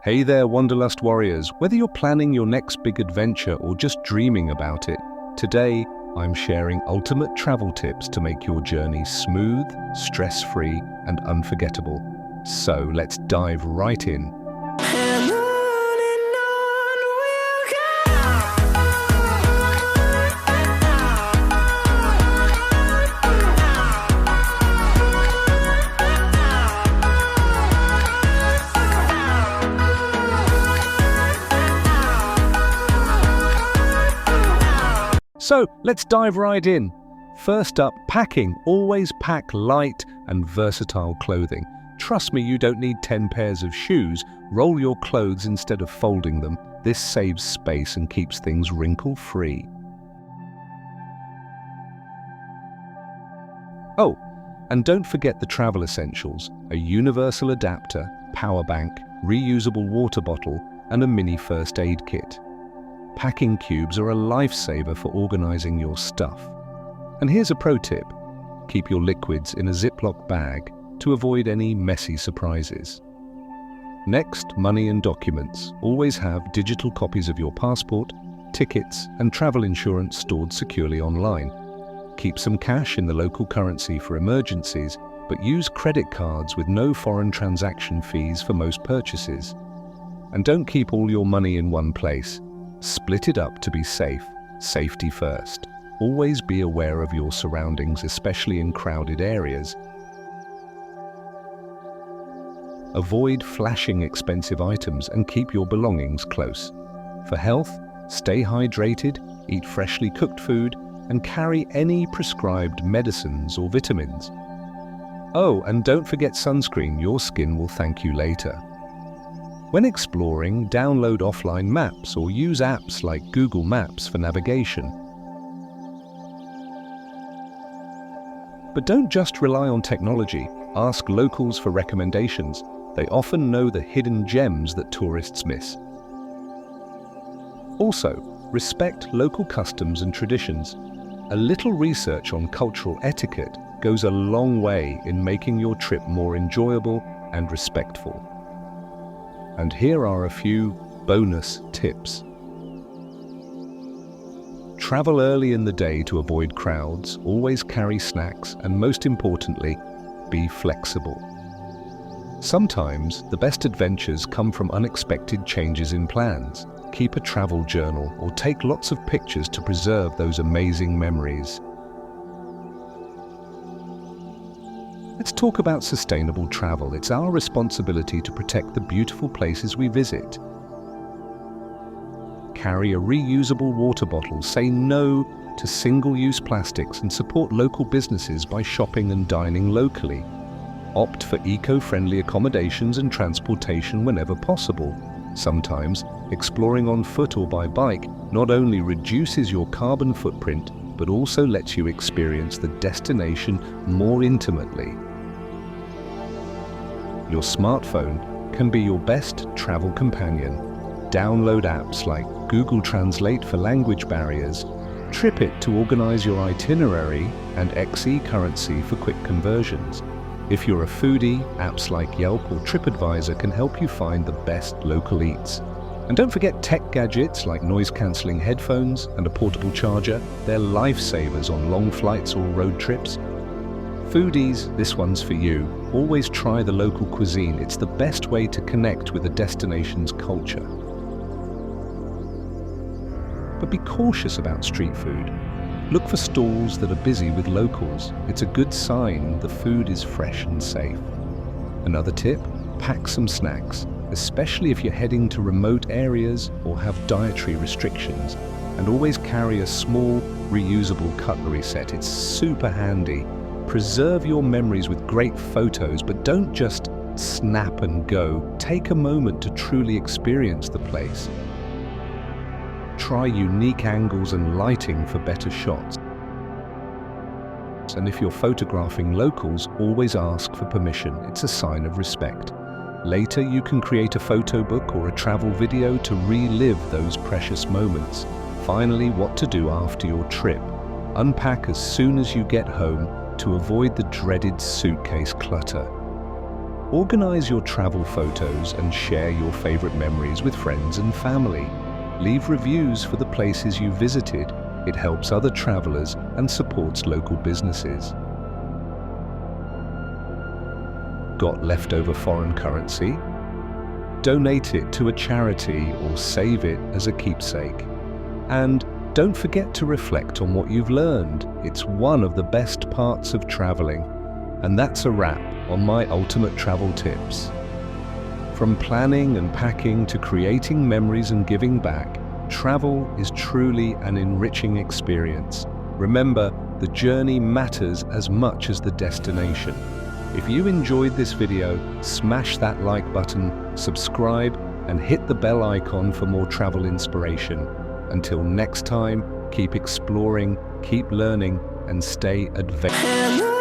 Hey there, Wanderlust warriors. Whether you're planning your next big adventure or just dreaming about it, today I'm sharing ultimate travel tips to make your journey smooth, stress-free, and unforgettable. So let's dive right in. So let's dive right in. First up, packing. Always pack light and versatile clothing. Trust me, you don't need 10 pairs of shoes. Roll your clothes instead of folding them. This saves space and keeps things wrinkle-free. Oh, and don't forget the travel essentials: a universal adapter, power bank, reusable water bottle, and a mini first aid kit. Packing cubes are a lifesaver for organizing your stuff. And here's a pro tip: keep your liquids in a Ziploc bag to avoid any messy surprises. Next, money and documents. Always have digital copies of your passport, tickets, and travel insurance stored securely online. Keep some cash in the local currency for emergencies, but use credit cards with no foreign transaction fees for most purchases. And don't keep all your money in one place. Split it up to be safe. Safety first. Always be aware of your surroundings, especially in crowded areas. Avoid flashing expensive items and keep your belongings close. For health, stay hydrated, eat freshly cooked food, and carry any prescribed medicines or vitamins. Oh, and don't forget sunscreen. Your skin will thank you later. When exploring, download offline maps or use apps like Google Maps for navigation. But don't just rely on technology. Ask locals for recommendations. They often know the hidden gems that tourists miss. Also, respect local customs and traditions. A little research on cultural etiquette goes a long way in making your trip more enjoyable and respectful. And here are a few bonus tips. Travel early in the day to avoid crowds, always carry snacks, and most importantly, be flexible. Sometimes the best adventures come from unexpected changes in plans. Keep a travel journal or take lots of pictures to preserve those amazing memories. Let's talk about sustainable travel. It's our responsibility to protect the beautiful places we visit. Carry a reusable water bottle, say no to single-use plastics, and support local businesses by shopping and dining locally. Opt for eco-friendly accommodations and transportation whenever possible. Sometimes, exploring on foot or by bike not only reduces your carbon footprint, but also lets you experience the destination more intimately. Your smartphone can be your best travel companion. Download apps like Google Translate for language barriers, TripIt to organize your itinerary, and XE-Currency for quick conversions. If you're a foodie, apps like Yelp or TripAdvisor can help you find the best local eats. And don't forget tech gadgets like noise-cancelling headphones and a portable charger. They're lifesavers on long flights or road trips. Foodies, this one's for you. Always try the local cuisine. It's the best way to connect with a destination's culture. But be cautious about street food. Look for stalls that are busy with locals. It's a good sign the food is fresh and safe. Another tip: pack some snacks, especially if you're heading to remote areas or have dietary restrictions. And always carry a small, reusable cutlery set. It's super handy. Preserve your memories with great photos, but don't just snap and go. Take a moment to truly experience the place. Try unique angles and lighting for better shots. And if you're photographing locals, always ask for permission. It's a sign of respect. Later, you can create a photo book or a travel video to relive those precious moments. Finally, what to do after your trip. Unpack as soon as you get home to avoid the dreaded suitcase clutter. Organize your travel photos and share your favorite memories with friends and family. Leave reviews for the places you visited. It helps other travelers and supports local businesses. Got leftover foreign currency? Donate it to a charity or save it as a keepsake. And don't forget to reflect on what you've learned. It's one of the best parts of traveling. And that's a wrap on my ultimate travel tips. From planning and packing to creating memories and giving back, travel is truly an enriching experience. Remember, the journey matters as much as the destination. If you enjoyed this video, smash that like button, subscribe, and hit the bell icon for more travel inspiration. Until next time, keep exploring, keep learning, and stay adventurous.